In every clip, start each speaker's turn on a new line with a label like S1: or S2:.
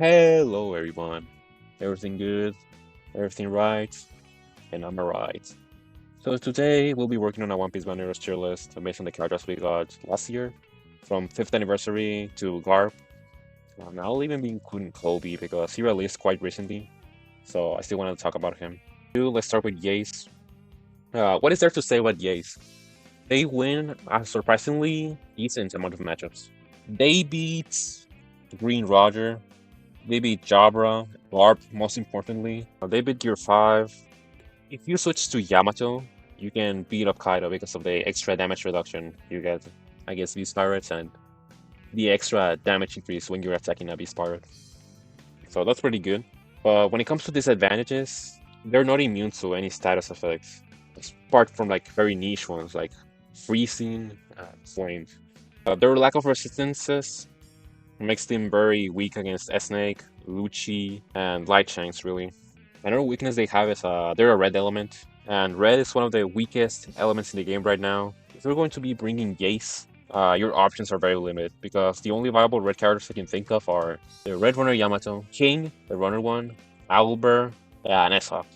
S1: Hello everyone. Everything good? Everything right? And I'm alright. So today we'll be working on a One Piece Banderos tier list based on the characters we got last year, from 5th anniversary to Garp. I'll even be including Koby because he released quite recently, so I still want to talk about him. Let's start with Yace. What is there to say about Yace? They win a surprisingly decent amount of matchups. They beat Green Roger. They beat Jabra, Garp, most importantly. They beat Gear 5. If you switch to Yamato, you can beat up Kaido because of the extra damage reduction you get against Beast Pirates and the extra damage increase when you're attacking a Beast Pirate. So that's pretty good. But when it comes to disadvantages, they're not immune to any status effects, apart from like very niche ones like freezing and flames. Their lack of resistances makes them very weak against S-Snake, Lucci, and Light Shanks, really. Another weakness they have is they're a red element, and red is one of the weakest elements in the game right now. If you're going to be bringing Yace, your options are very limited, because the only viable red characters I can think of are the Red Runner Yamato, King, the Runner one, Opbr, and S-Hawk.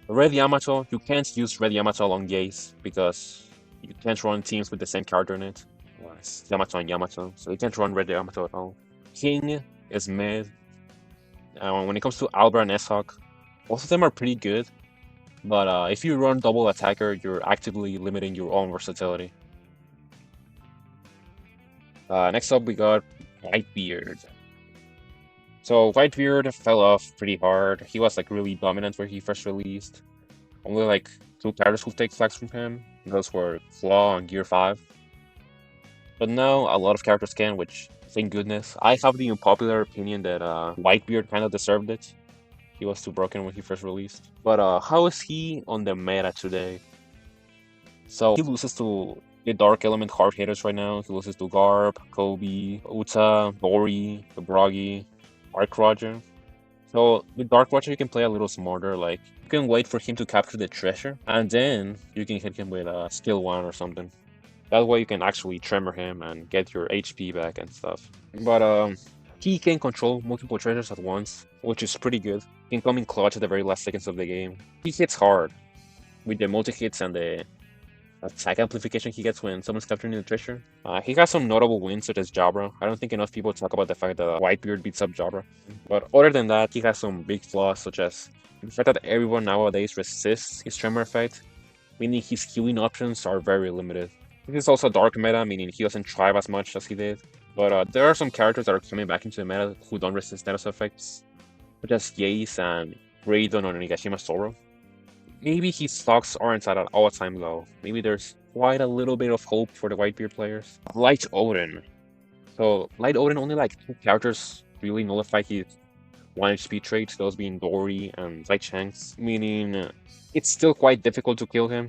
S1: Red Yamato, you can't use Red Yamato along Yace, because you can't run teams with the same character in it. It's Yamato and Yamato, so you can't run Red Yamato at all. King is mid. When it comes to Opbr and S-Hawk, both of them are pretty good, but if you run double attacker, you're actively limiting your own versatility. Next up, we got Whitebeard. So Whitebeard fell off pretty hard. He was like really dominant where he first released. Only like 2 characters would take flags from him. Those were Claw and Gear 5. But now a lot of characters can, which thank goodness. I have the unpopular opinion that Whitebeard kind of deserved it. He was too broken when he first released. But how is he on the meta today? So he loses to the Dark Element hard hitters right now. He loses to Garp, Koby, Uta, Dorry, Broggy, Arc Roger. So with Dark Roger you can play a little smarter, like you can wait for him to capture the treasure, and then you can hit him with a skill 1 or something. That way you can actually tremor him and get your HP back and stuff. But he can control multiple treasures at once, which is pretty good. He can come in clutch at the very last seconds of the game. He hits hard with the multi-hits and the attack amplification he gets when someone's capturing the treasure. He has some notable wins such as Jabra. I don't think enough people talk about the fact that Whitebeard beats up Jabra. But other than that, he has some big flaws such as the fact that everyone nowadays resists his tremor effect, meaning his healing options are very limited. This is also dark meta, meaning he doesn't thrive as much as he did. But there are some characters that are coming back into the meta who don't resist status effects, such as Yace and Raiden or Nigashima Zoro. Maybe his stocks aren't at an all-time low. Maybe there's quite a little bit of hope for the Whitebeard players. Light Oden. So Light Oden, only like 2 characters really nullify his 1 HP traits, those being Dorry and Light Shanks, meaning it's still quite difficult to kill him.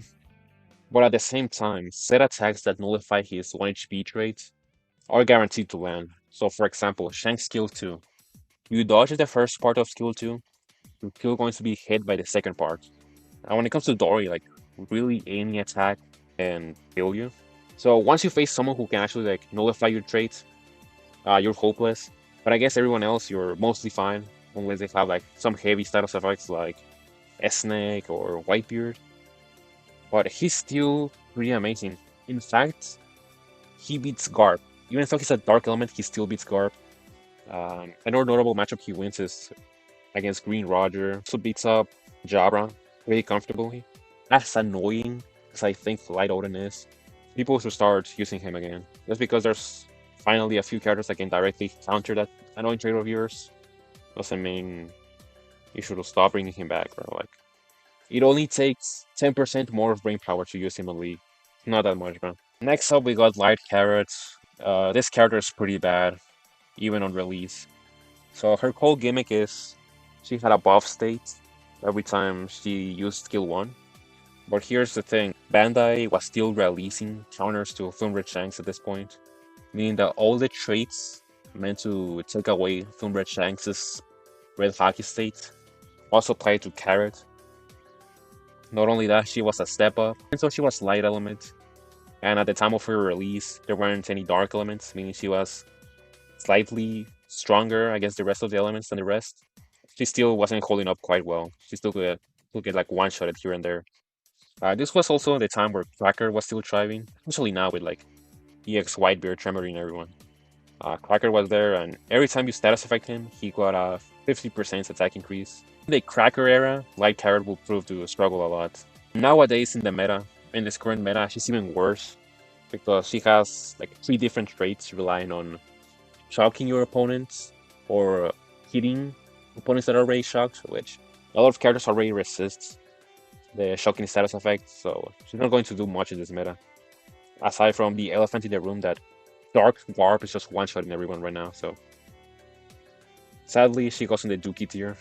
S1: But at the same time, set attacks that nullify his 1 HP trait are guaranteed to land. So for example, Shanks skill 2. You dodge the first part of skill 2, you're still going to be hit by the second part. And when it comes to Dorry, like really any attack can kill you. So once you face someone who can actually like nullify your traits, you're hopeless. But I guess everyone else, you're mostly fine, unless they have like some heavy status effects like S-Snake or Whitebeard. But he's still pretty amazing. In fact, he beats Garp. Even though he's a dark element, he still beats Garp. Another notable matchup he wins is against Green Roger. Also beats up Jabra pretty comfortably. As annoying as I think Light Oden is, people should start using him again. Just because there's finally a few characters that can directly counter that annoying trait of yours doesn't mean you should stop bringing him back, bro. Like, it only takes 10% more of brain power to use him in League. Not that much, bro. Next up, we got Light Carrot. This character is pretty bad, even on release. So her whole gimmick is she had a buff state every time she used skill 1. But here's the thing, Bandai was still releasing counters to Thumbred Shanks at this point, meaning that all the traits meant to take away Thumbred Shanks' red hockey state also applied to Carrot. Not only that, she was a step up, and so she was light element. And at the time of her release, there weren't any dark elements, meaning she was slightly stronger against the rest of the elements than the rest, she still wasn't holding up quite well. She still could get like one-shotted here and there. This was also the time where Cracker was still thriving, especially now with like EX Whitebeard tremoring everyone. Cracker was there, and every time you status effect him, he got a 50% attack increase. In the Cracker era, Light Carrot will prove to struggle a lot. Nowadays in the meta, in this current meta, she's even worse because she has like 3 different traits relying on shocking your opponents or hitting opponents that are already shocked, which a lot of characters already resist the shocking status effect, so she's not going to do much in this meta. Aside from the elephant in the room that Dark Garp is just one-shotting everyone right now, so sadly she goes in the Dookie tier.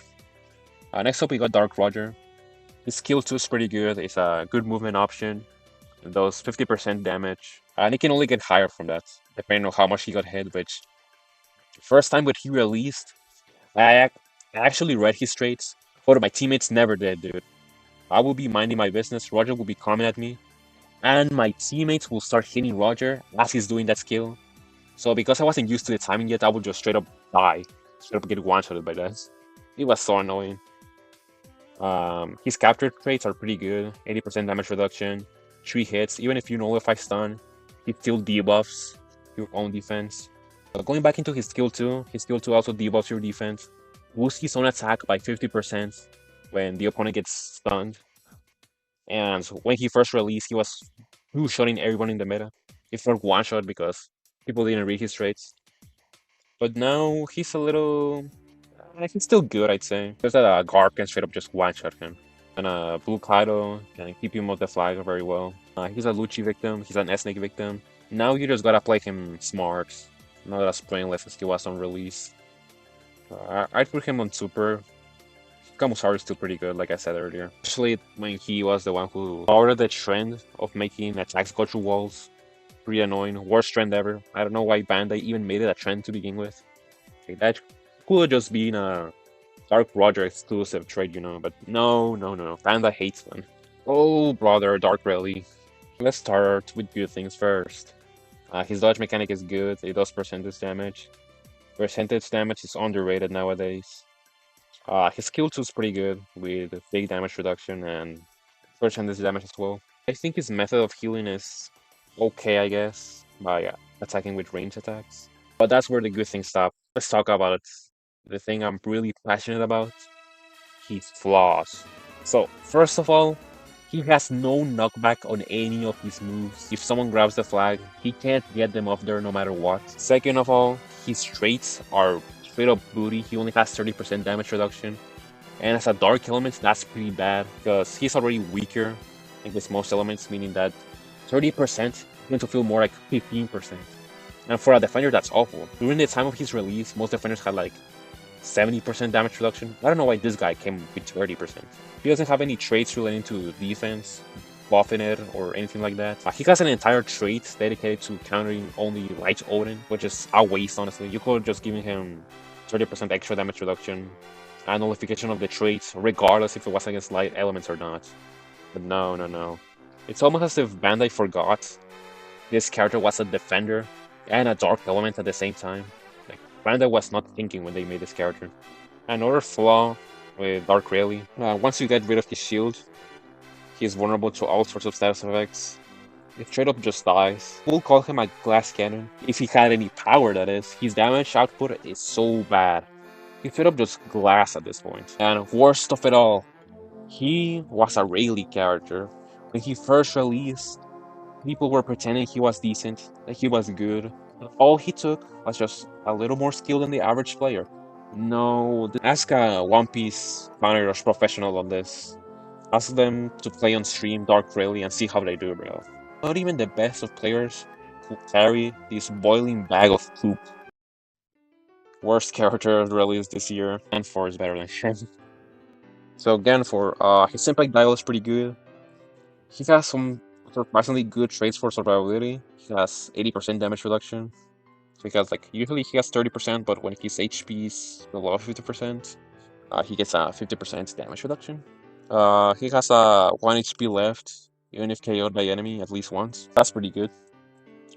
S1: Next up we got Dark Roger. His skill 2 is pretty good, it's a good movement option, it does 50% damage, and he can only get higher from that, depending on how much he got hit, which first time when he released, I actually read his traits, but my teammates never did, dude. I will be minding my business, Roger will be coming at me, and my teammates will start hitting Roger as he's doing that skill. So because I wasn't used to the timing yet, I would just straight up die. Straight up get one-shotted by that. It was so annoying. His capture traits are pretty good. 80% damage reduction, 3 hits, even if you nullify stun, it still debuffs your own defense. Going back into his skill 2 also debuffs your defense. Boosts his own attack by 50% when the opponent gets stunned. And when he first released, he was two-shotting everyone in the meta. He felt one-shot because people didn't read his traits. But now he's a little... he's still good, I'd say. There's that Garp can straight up just one-shot him. And Blue Kaido can keep him off the flag very well. He's a Lucci victim, he's an S-Snake victim. Now you just gotta play him smart, not as brainless as he was on release. I'd put him on Super. Kamusari is still pretty good, like I said earlier. Especially when he was the one who started the trend of making attacks go through walls. Pretty annoying. Worst trend ever. I don't know why Bandai even made it a trend to begin with. Okay, that could have just been a Dark Roger exclusive trade, you know, but no. Bandai hates them. Oh, brother, Dark Rayleigh. Let's start with good things first. His dodge mechanic is good. It does percentage damage. Percentage damage is underrated nowadays. His skill 2 is pretty good, with big damage reduction and percentage damage as well. I think his method of healing is okay, I guess, by attacking with range attacks. But that's where the good things stop. Let's talk about the thing I'm really passionate about. His flaws. So, first of all, he has no knockback on any of his moves. If someone grabs the flag, he can't get them off there no matter what. Second of all, his traits are straight up booty. He only has 30% damage reduction. And as a dark element, that's pretty bad because he's already weaker against most elements, meaning that 30% is going to feel more like 15%. And for a defender, that's awful. During the time of his release, most defenders had like 70% damage reduction. I don't know why this guy came with 30%. He doesn't have any traits relating to defense, buffing it, or anything like that. He has an entire trait dedicated to countering only Light Oden, which is a waste, honestly. You could just give him 30% extra damage reduction and nullification of the traits, regardless if it was against light elements or not. But no. It's almost as if Bandai forgot this character was a defender and a dark element at the same time. Like, Bandai was not thinking when they made this character. Another flaw with Dark Rayleigh, once you get rid of his shield, he's vulnerable to all sorts of status effects. It straight up just dies. We'll call him a glass cannon. If he had any power, that is. His damage output is so bad. He straight up just glass at this point. And worst of it all, he was a Rayleigh character. When he first released, people were pretending he was decent, that he was good. All he took was just a little more skill than the average player. No, ask a One Piece Counter Rush professional on this. Ask them to play on stream Dark Rayleigh and see how they do, bro. Not even the best of players who carry this boiling bag of poop. Worst character released this year. Ganfor is better than him. So Ganfor, his impact dial is pretty good. He has some surprisingly good traits for survivability. He has 80% damage reduction. So he has usually he has 30%, but when his HP is below 50%, he gets a 50% damage reduction. He has 1 HP left, even if KO'd by enemy at least once. That's pretty good.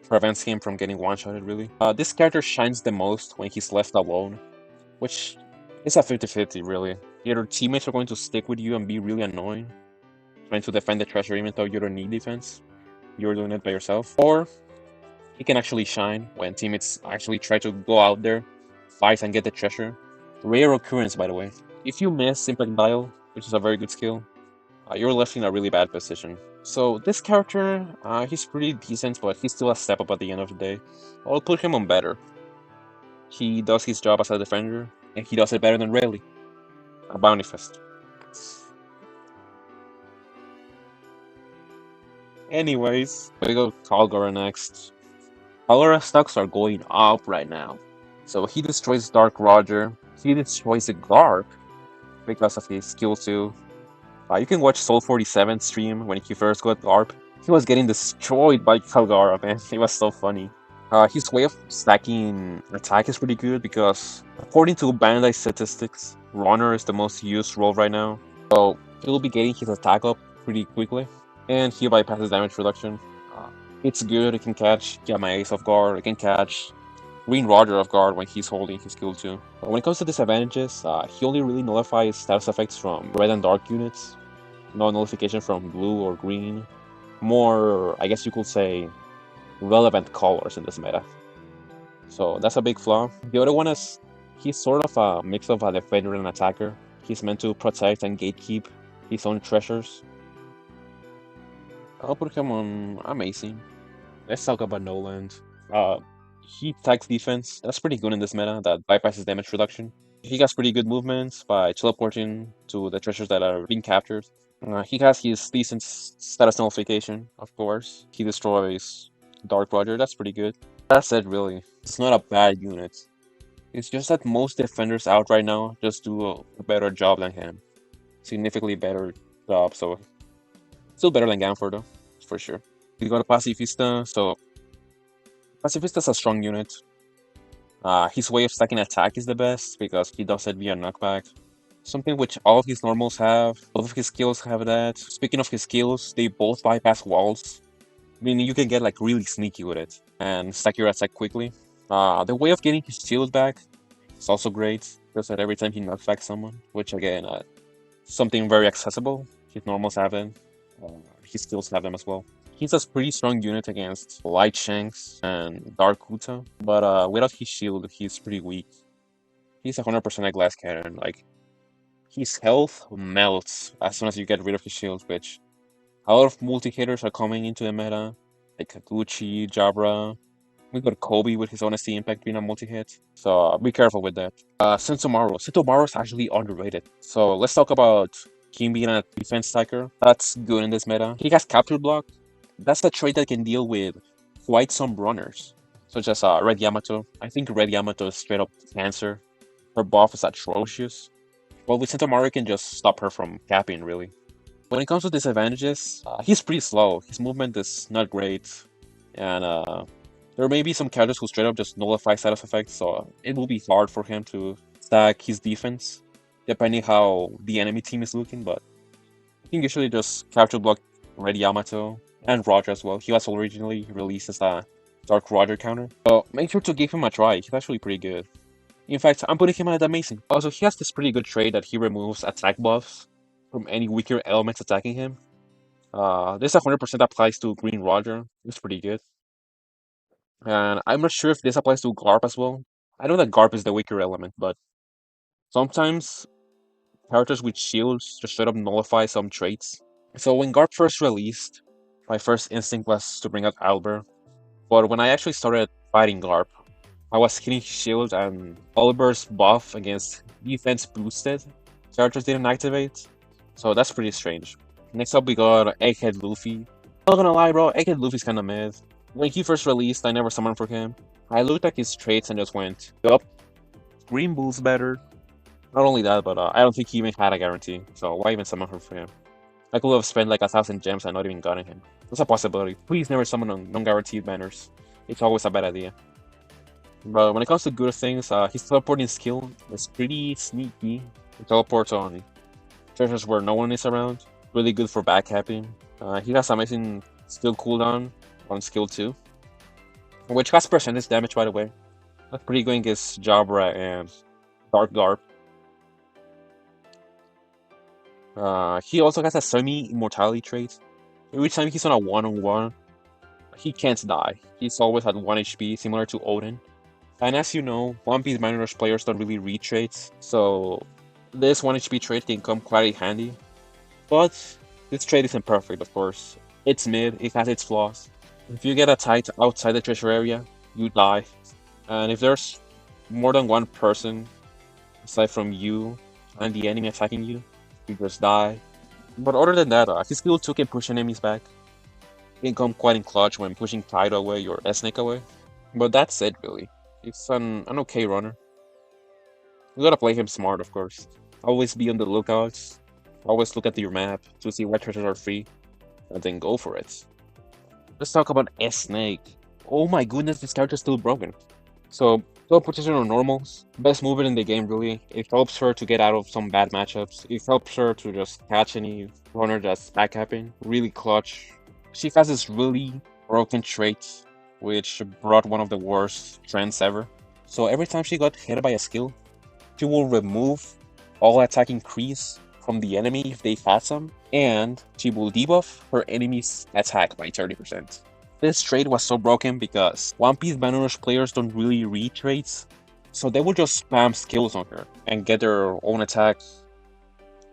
S1: prevents him from getting one-shotted, really. This character shines the most when he's left alone, which is a 50-50, really. Either teammates are going to stick with you and be really annoying, trying to defend the treasure even though you don't need defense, you're doing it by yourself, or he can actually shine when teammates actually try to go out there, fight, and get the treasure. Rare occurrence, by the way. If you miss Impact Dial, which is a very good skill, you're left in a really bad position. So this character, he's pretty decent, but he's still a step up at the end of the day. I'll put him on better. He does his job as a defender, and he does it better than Rayleigh, a bounty fist. Anyways, we go Kalgara next. Kalgara stocks are going up right now. So he destroys Dark Roger, he destroys the Garp because of his skill 2. You can watch Soul47 stream when he first got Garp. He was getting destroyed by Kalgara, man. It was so funny. His way of stacking attack is pretty good because, according to Bandai statistics, Runner is the most used role right now. So he'll be getting his attack up pretty quickly, and he bypasses damage reduction. It's good, it can catch Yamato off guard, it can catch Green Roger off guard when he's holding his skill 2. But when it comes to disadvantages, he only really nullifies status effects from red and dark units. No nullification from blue or green. More, I guess you could say, relevant colors in this meta. So that's a big flaw. The other one is, he's sort of a mix of a defender and attacker. He's meant to protect and gatekeep his own treasures. I'll put him on amazing. Let's talk about Noland. He tags defense. That's pretty good in this meta, that bypasses damage reduction. He has pretty good movements by teleporting to the treasures that are being captured. He has his decent status nullification, of course. He destroys Dark Roger, that's pretty good. That's it, really. It's not a bad unit. It's just that most defenders out right now just do a better job than him. Significantly better job, so still better than Ganfor though, for sure. We got a Pacifista, so Pacifista's a strong unit. His way of stacking attack is the best because he does it via knockback. Something which all of his normals have. Both of his skills have that. Speaking of his skills, they both bypass walls. Meaning you can get like really sneaky with it and stack your attack quickly. The way of getting his shield back is also great. Just that every time he knocks back someone, which again, something very accessible. His normals have them. His skills have them as well. He's a pretty strong unit against Light Shanks and Dark Uta, but without his shield, he's pretty weak. He's 100% a glass cannon. Like, his health melts as soon as you get rid of his shield, which a lot of multi-hitters are coming into the meta, like Lucci, Jabra. We got Koby with his honesty impact being a multi-hit, so be careful with that. Sentomaru. Sentomaru is actually underrated. So let's talk about him being a defense stacker. That's good in this meta. He has capture block. That's a trait that can deal with quite some runners, such as Red Yamato. I think Red Yamato is straight up cancer. Her buff is atrocious. Well, with Sentomaru, you can just stop her from capping, really. When it comes to disadvantages, he's pretty slow. His movement is not great, and there may be some characters who straight up just nullify status effects, so it will be hard for him to stack his defense, depending how the enemy team is looking, but you can usually just capture block Red Yamato, and Roger as well. He was originally released as a Dark Roger counter, so make sure to give him a try. He's actually pretty good. In fact, I'm putting him at amazing. Also, he has this pretty good trait that he removes attack buffs from any weaker elements attacking him. This 100% applies to Green Roger. It's pretty good. And I'm not sure if this applies to Garp as well. I know that Garp is the weaker element, but sometimes characters with shields just straight up nullify some traits. So when Garp first released, my first instinct was to bring out Opbr. But when I actually started fighting Garp, I was hitting shield and Opbr's buff against defense boosted characters didn't activate. So that's pretty strange. Next up we got Egghead Luffy. Not gonna lie bro, Egghead Luffy's kinda mid. When he first released, I never summoned for him. I looked at his traits and just went, yup, Green Bull's better. Not only that, but I don't think he even had a guarantee, so why even summon her for him? I could have spent like 1,000 gems and not even gotten him. That's a possibility. Please never summon on non-guaranteed banners. It's always a bad idea. But when it comes to good things, his teleporting skill is pretty sneaky. He teleports on treasures where no one is around. Really good for backcapping. He has amazing skill cooldown on skill 2. which has percentage damage, by the way. That's pretty good against Jabra and Garp. He also has a semi-immortality trait. Every time he's on a one-on-one, he can't die. He's always at 1 HP, similar to Oden. And as you know, One Piece Minor Rush players don't really read traits, so this 1 HP trait can come quite handy. But this trait isn't perfect, of course. It's mid, it has its flaws. If you get attacked outside the treasure area, you die. And if there's more than one person, aside from you and the enemy attacking you, you just die. But other than that, his skill 2 can push enemies back. He can come quite in clutch when pushing Kaido away or S-Snake away. But that's it, really. It's an okay runner. You gotta play him smart, of course. Always be on the lookout. Always look at your map to see what treasures are free, and then go for it. Let's talk about S-Snake. Oh my goodness, this character's still broken. So, don't put her on normals. Best movement in the game, really. It helps her to get out of some bad matchups. It helps her to just catch any runner that's backcapping. Really clutch. She has this really broken trait, which brought one of the worst trends ever. So every time she got hit by a skill, she will remove all attack increase from the enemy if they had some, and she will debuff her enemy's attack by 30%. This trait was so broken because One Piece Banner Rush players don't really read traits, so they will just spam skills on her and get their own attacks.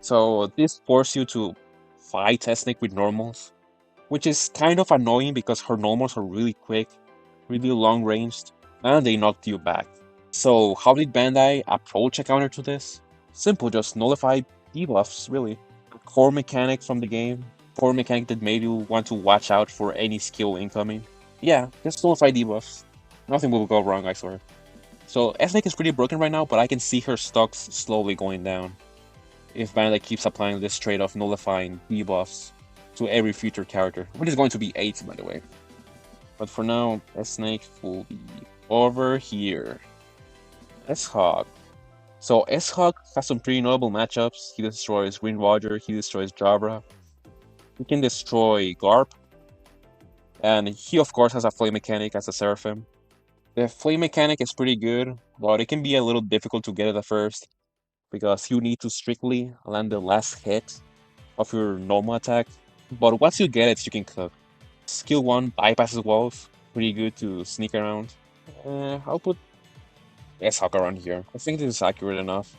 S1: So this forces you to fight S-Snake with normals, which is kind of annoying because her normals are really quick, really long ranged, and they knocked you back. So how did Bandai approach a counter to this? Simple, just nullify debuffs, really. Core mechanic from the game, core mechanic that made you want to watch out for any skill incoming. Yeah, just nullify debuffs. Nothing will go wrong, I swear. So S-Snake is pretty broken right now, but I can see her stocks slowly going down if Bandai keeps applying this trait of nullifying debuffs to every future character, which is going to be 8, by the way. But for now, S-Snake will be over here. S-Hog. So S-Hog has some pretty notable matchups. He destroys Green Roger, he destroys Jabra. He can destroy Garp. And he of course has a flame mechanic as a Seraphim. The flame mechanic is pretty good, but it can be a little difficult to get it at first, because you need to strictly land the last hit of your normal attack. But once you get it, you can cook. Skill 1 bypasses walls, pretty good to sneak around. I'll put S-Hawk around here. I think this is accurate enough.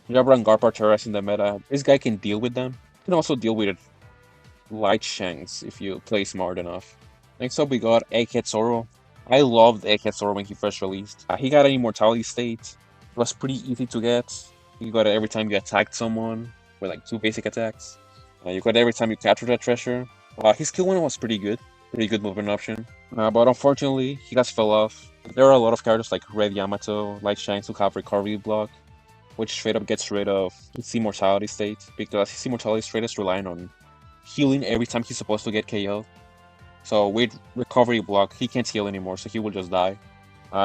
S1: Jabra and Garp are terrorists in the meta. This guy can deal with them. He can also deal with light Shanks if you play smart enough. Next up we got Egghead Zoro. I loved Egghead Zoro when he first released. He got an immortality state. It was pretty easy to get. You got it every time you attacked someone with like 2 basic attacks. You got it every time you captured that treasure. His skill 1 was pretty good movement option. But unfortunately, he got fell off. There are a lot of characters like Red Yamato, like Shanks, who have recovery block, which straight up gets rid of his immortality state, because his immortality state is relying on healing every time he's supposed to get KO. So with recovery block, he can't heal anymore, so he will just die.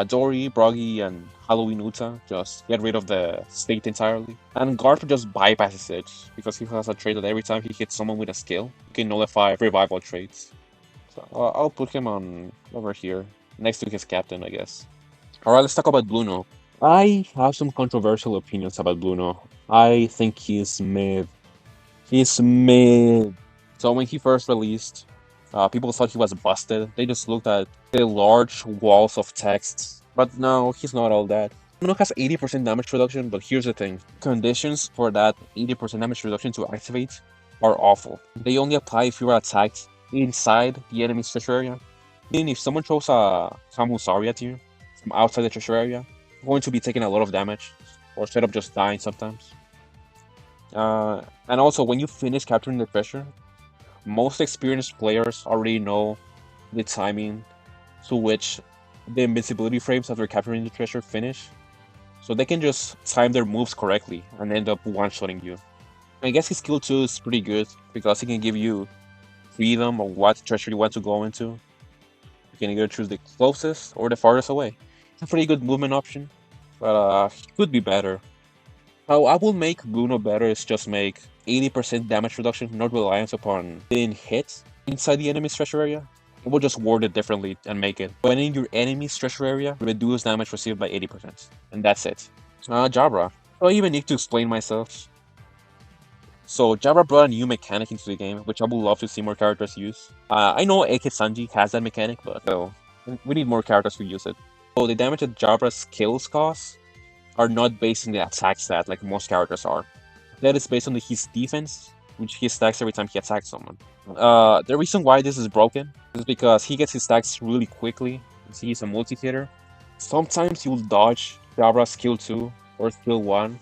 S1: Dorry, Broggy, and Halloween Uta just get rid of the state entirely. And Garp just bypasses it, because he has a trait that every time he hits someone with a skill, he can nullify revival traits. So I'll put him on over here, next to his captain, I guess. Alright, let's talk about Bluno. I have some controversial opinions about Bluno. I think he's mid. He's mid. So when he first released, people thought he was busted. They just looked at the large walls of text. But no, he's not all that. Bluno has 80% damage reduction, but here's the thing. Conditions for that 80% damage reduction to activate are awful. They only apply if you are attacked inside the enemy's treasure area. Meaning if someone throws a Kamusari at you from outside the treasure area, you're going to be taking a lot of damage, or straight up just dying sometimes. And also, when you finish capturing the treasure, most experienced players already know the timing to which the invincibility frames after capturing the treasure finish, so they can just time their moves correctly and end up one-shotting you. I guess his skill 2 is pretty good, because he can give you freedom of what treasure you want to go into. You can either choose the closest or the farthest away. It's a pretty good movement option, but it could be better. How I will make Bluno better is just make 80% damage reduction, not reliance upon being hit inside the enemy's treasure area, We'll just word it differently and make it. When in your enemy's treasure area, reduce damage received by 80%. And that's it. Jabra. I don't even need to explain myself. So Jabra brought a new mechanic into the game, which I would love to see more characters use. I know Egghead Sanji has that mechanic, but still, we need more characters to use it. So the damage that Jabra's skills cause are not based on the attack stat like most characters are. That is based on his defense, which he stacks every time he attacks someone. The reason why this is broken is because he gets his stacks really quickly, since he's a multi-hitter. Sometimes you'll dodge Jabra's skill 2 or skill 1,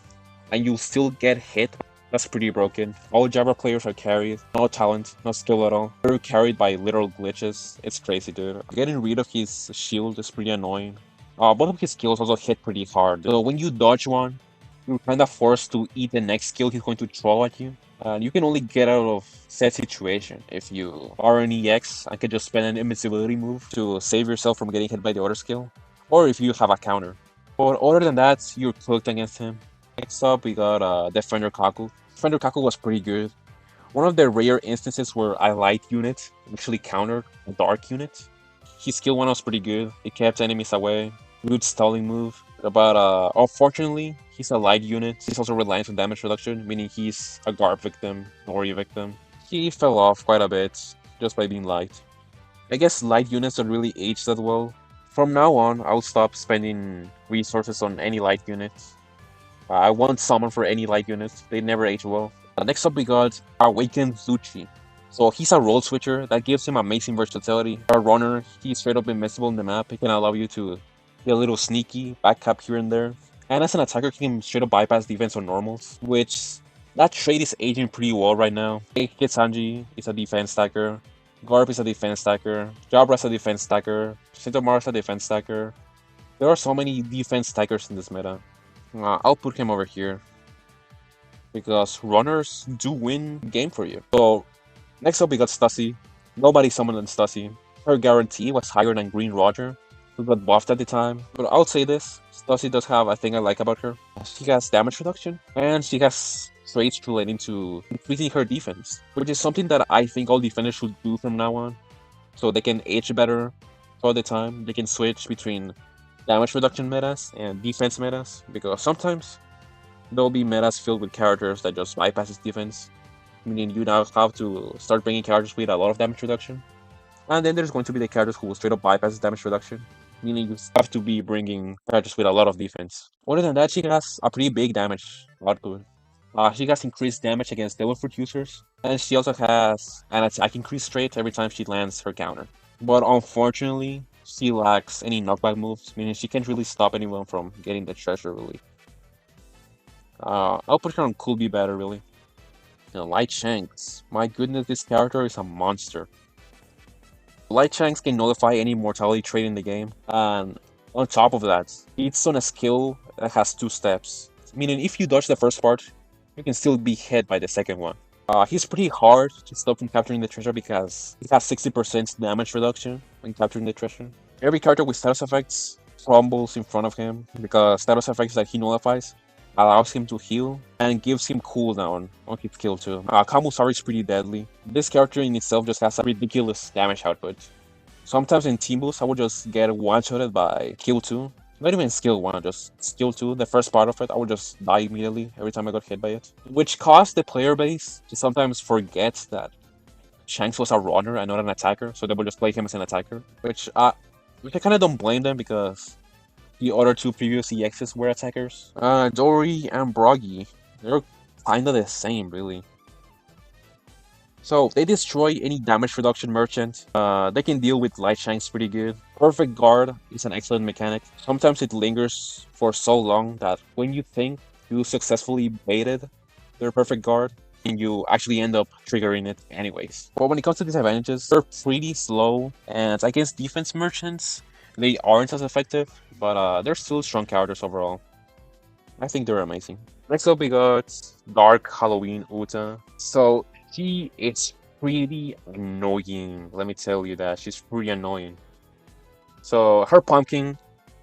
S1: and you'll still get hit. That's pretty broken. All Jabra players are carried. No talent, no skill at all. They're carried by literal glitches. It's crazy, dude. Getting rid of his shield is pretty annoying. Both of his skills also hit pretty hard. So when you dodge one, you're kind of forced to eat the next skill he's going to throw at you. And you can only get out of said situation if you are an EX and can just spend an invincibility move to save yourself from getting hit by the other skill. Or if you have a counter. But other than that, you're cooked against him. Next up, we got Defender Kaku. Defender Kaku was pretty good. One of the rare instances where a light unit actually countered a dark unit. His skill 1 was pretty good. It kept enemies away. Good stalling move. But unfortunately, he's a light unit. He's also reliant on damage reduction, meaning he's a Garp victim, Dorry victim. He fell off quite a bit just by being light. I guess light units don't really age that well. From now on, I'll stop spending resources on any light units. I won't summon for any light units. They never age well. Next up, we got Awakened Lucci. So he's a role switcher that gives him amazing versatility. A runner, he's straight up invincible in the map. He can allow you to be a little sneaky, back up here and there. And as an attacker, he can straight up bypass defense on normals, which that trait is aging pretty well right now. Egghead Sanji is a defense stacker. Garp is a defense stacker. Jabra is a defense stacker. Sentomaru is a defense stacker. There are so many defense stackers in this meta. I'll put him over here because runners do win game for you. So next up we got Stussy. Nobody summoned on Stussy. Her guarantee was higher than Green Roger, who got buffed at the time. But I'll say this, Stussy does have a thing I like about her. She has damage reduction, and she has traits relating to increasing her defense, which is something that I think all defenders should do from now on, so they can age better all the time. They can switch between damage reduction metas and defense metas, because sometimes there'll be metas filled with characters that just bypasses defense, meaning you now have to start bringing characters with a lot of damage reduction. And then there's going to be the characters who will straight up bypass damage reduction, meaning you have to be bringing characters with a lot of defense. Other than that, she has a pretty big damage output. She has increased damage against Devil Fruit users, and she also has an attack increase trait every time she lands her counter. But unfortunately, she lacks any knockback moves, meaning she can't really stop anyone from getting the treasure, really. I'll put her on Koby better, really. Light Shanks. My goodness, this character is a monster. Light Shanks can nullify any mortality trait in the game, and on top of that, it's on a skill that has 2 steps. Meaning if you dodge the first part, you can still be hit by the second one. He's pretty hard to stop from capturing the treasure because he has 60% damage reduction when capturing the treasure. Every character with status effects crumbles in front of him because status effects that he nullifies allows him to heal and gives him cooldown on his skill too. Kamusari is pretty deadly. This character in itself just has a ridiculous damage output. Sometimes in team boosts I would just get one-shotted by skill 2. Not even skill 1, just skill 2, the first part of it, I would just die immediately every time I got hit by it. Which caused the player base to sometimes forget that Shanks was a runner and not an attacker, so they would just play him as an attacker. Which I kind of don't blame them because the other 2 previous EXs were attackers. Dorry and Broggy, they're kinda the same, really. So, they destroy any damage reduction merchant. They can deal with Light Shanks pretty good. Perfect Guard is an excellent mechanic. Sometimes it lingers for so long that when you think you successfully baited their Perfect Guard, and you actually end up triggering it anyways. But when it comes to disadvantages, they're pretty slow, and against defense merchants, they aren't as effective, but they're still strong characters overall. I think they're amazing. Next up we got Dark Halloween Uta. So she is pretty annoying, let me tell you that. She's pretty annoying. So her pumpkin,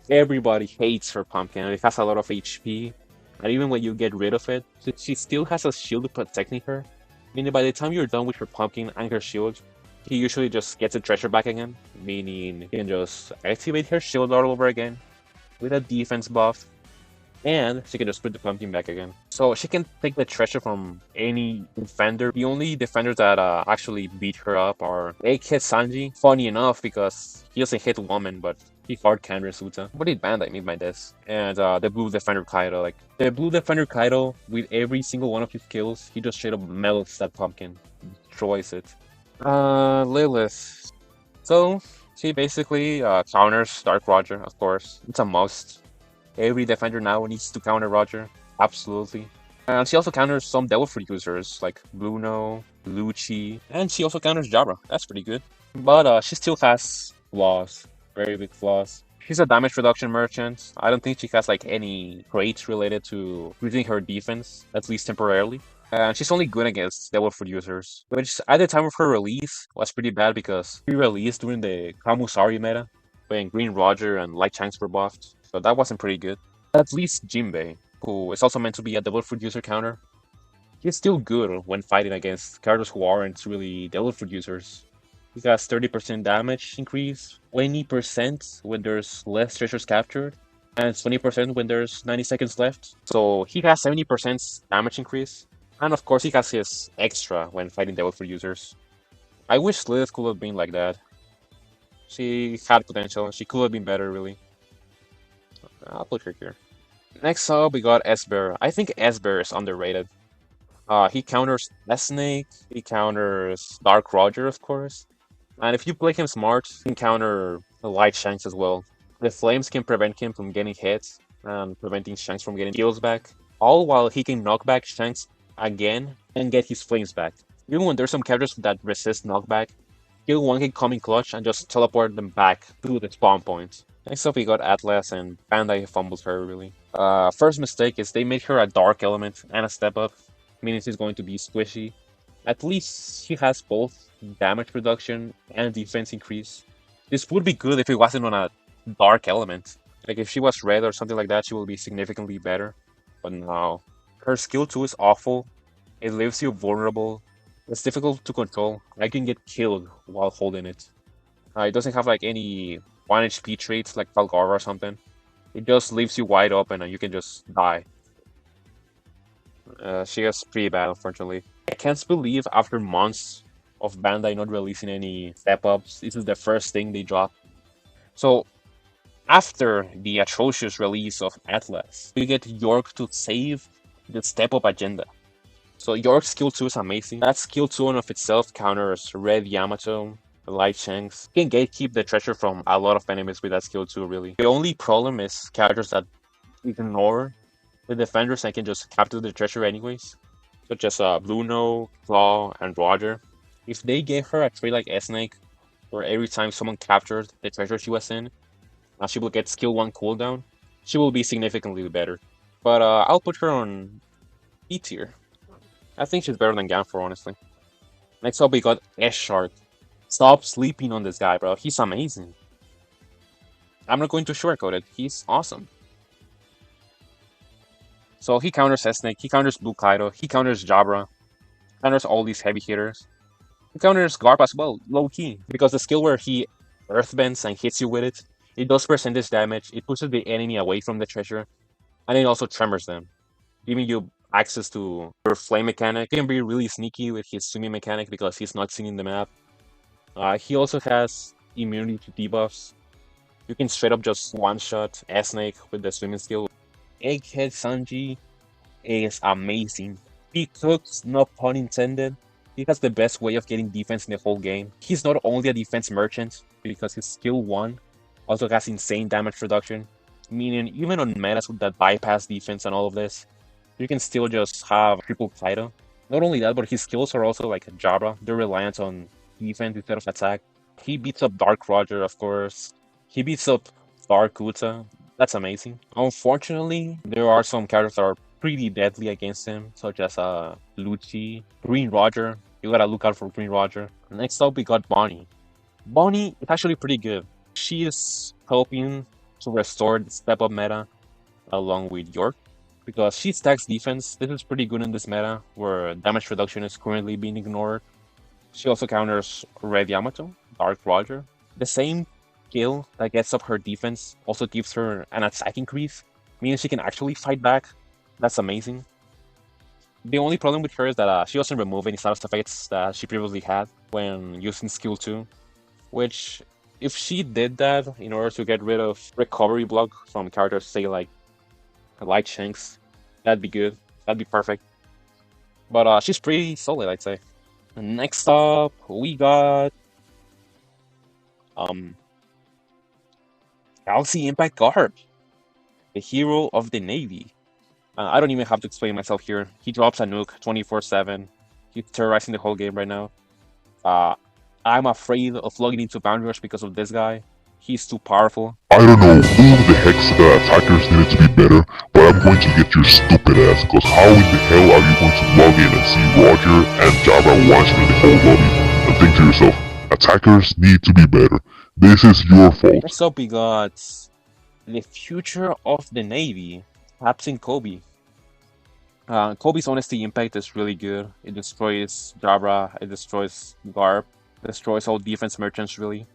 S1: everybody hates her pumpkin. It has a lot of HP, and even when you get rid of it, she still has a shield protecting her. Meaning by the time you're done with her pumpkin and her shield, he usually just gets the treasure back again, meaning he can just activate her shield all over again with a defense buff, and she can just put the pumpkin back again. So she can take the treasure from any defender. The only defenders that actually beat her up are Egghead Sanji. Funny enough, because he doesn't hit woman, but he hard counters Uta. What did Bandai made by this? And the blue defender Kaido. Like, the blue defender Kaido, with every single one of his kills, he just straight up melts that pumpkin. Destroys it. Lilith. So, she basically counters Dark Roger, of course. It's a must. Every defender now needs to counter Roger. Absolutely. And she also counters some Devil Fruit users like Bluno, Lucci, and she also counters Jabra. That's pretty good. But she still has flaws. Very big flaws. She's a damage reduction merchant. I don't think she has like any traits related to using her defense, at least temporarily. And she's only good against Devil Fruit users, which at the time of her release was pretty bad because she released during the Kamusari meta, when Green Roger and Light Shanks were buffed. So that wasn't pretty good. At least Jinbei, who is also meant to be a Devil Fruit user counter, he's still good when fighting against characters who aren't really Devil Fruit users. He has 30% damage increase, 20% when there's less treasures captured, and 20% when there's 90 seconds left. So he has 70% damage increase. And of course he has his extra when fighting Devil Fruit users. I wish Lilith could have been like that. She had potential, she could have been better really. I'll put her here. Next up, we got Opbr. I think Opbr is underrated. He counters S-Snake, he counters Dark Roger, of course. And if you play him smart, he can counter the Light Shanks as well. The flames can prevent him from getting hits and preventing Shanks from getting kills back. All while he can knock back Shanks again and get his flames back. Even when there's some characters that resist knockback, he'll one can come in clutch and just teleport them back to the spawn point. Next up we got Atlas, and Bandai fumbles her really. First mistake is they made her a dark element and a step up, meaning she's going to be squishy. At least she has both damage reduction and defense increase. This would be good if it wasn't on a dark element. Like if she was red or something like that, she will be significantly better. But no. Her skill 2 is awful. It leaves you vulnerable. It's difficult to control. I can get killed while holding it. It doesn't have like any 1 HP traits like Kalgara or something. It just leaves you wide open and you can just die. She is pretty bad, unfortunately. I can't believe after months of Bandai not releasing any step-ups, this is the first thing they drop. So, after the atrocious release of Atlas, we get York to save the step-up agenda. So York's skill 2 is amazing. That skill 2 in of itself counters Red Yamato, Light Shanks. You can gatekeep the treasure from a lot of enemies with that skill 2, really. The only problem is characters that ignore the defenders and can just capture the treasure anyways, such as Bluno, Claw, and Roger. If they gave her a trait like S-Snake, where every time someone captured the treasure she was in, she will get skill 1 cooldown, she will be significantly better. But I'll put her on E tier. I think she's better than Ganfor, honestly. Next up, we got S-Shark. Stop sleeping on this guy, bro. He's amazing. I'm not going to sugarcoat it. He's awesome. So he counters S-Snake, he counters Blue Kaido, he counters Jabra, counters all these heavy hitters. He counters Garp as well, low-key, because the skill where he earthbends and hits you with it, it does percentage damage, it pushes the enemy away from the treasure, and it also tremors them, giving you access to your flame mechanic. He can be really sneaky with his swimming mechanic because he's not seen in the map. He also has immunity to debuffs. You can straight up just one-shot S-Snake with the swimming skill. Egghead Sanji is amazing. He cooks, no pun intended. He has the best way of getting defense in the whole game. He's not only a defense merchant, because his skill 1 also has insane damage reduction, meaning even on metas with that bypass defense and all of this, you can still just have triple Kaido. Not only that, but his skills are also like Jabra. They're reliant on defense instead of attack. He beats up Dark Roger, of course. He beats up Dark Uta. That's amazing. Unfortunately, there are some characters that are pretty deadly against him, such as Lucci, Green Roger. You gotta look out for Green Roger. Next up, we got Bonnie. Bonnie is actually pretty good. She is helping to restore the step-up meta along with York, because she stacks defense. This is pretty good in this meta, where damage reduction is currently being ignored. She also counters Red Yamato, Dark Roger. The same skill that gets up her defense also gives her an attack increase, meaning she can actually fight back. That's amazing. The only problem with her is that she doesn't remove any status effects that she previously had when using skill 2, which if she did that in order to get rid of recovery block from characters, say like Shanks, that'd be good. That'd be perfect. But she's pretty solid, I'd say. Next up, we got um Galaxy Impact Garp, the hero of the Navy. I don't even have to explain myself here. He drops a nuke 24/7. He's terrorizing the whole game right now. Uh, I'm afraid of logging into Boundary Rush because of this guy. He's too powerful.
S2: I don't know who the heck's attackers needed to be better, but I'm going to get your stupid ass, cause how in the hell are you going to log in and see Roger and Jabra one-shot in the whole lobby and think to yourself, attackers need to be better. This is your fault.
S1: Next up, we got the future of the Navy, Captain Koby. Koby's Honesty Impact is really good. It destroys Jabra, it destroys Garp, destroys all defense merchants, really.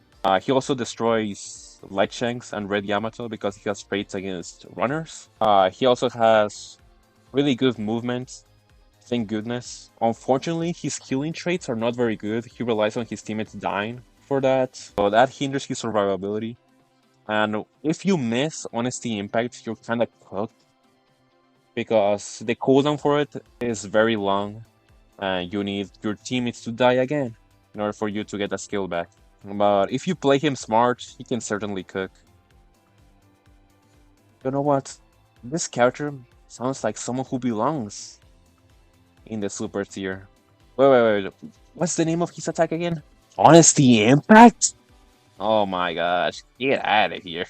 S1: He also destroys Light Shanks and Red Yamato because he has traits against runners. He also has really good movement, thank goodness. Unfortunately, his healing traits are not very good. He relies on his teammates dying for that, so that hinders his survivability. And if you miss Honesty Impact, you're kind of cooked because the cooldown for it is very long and you need your teammates to die again in order for you to get that skill back. But if you play him smart, he can certainly cook. You know what? This character sounds like someone who belongs in the super tier. Wait. What's the name of his attack again? Honesty Impact? Oh my gosh. Get out of here.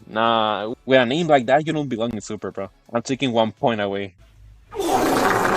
S1: Nah, with a name like that, you don't belong in super, bro. I'm taking 1 point away.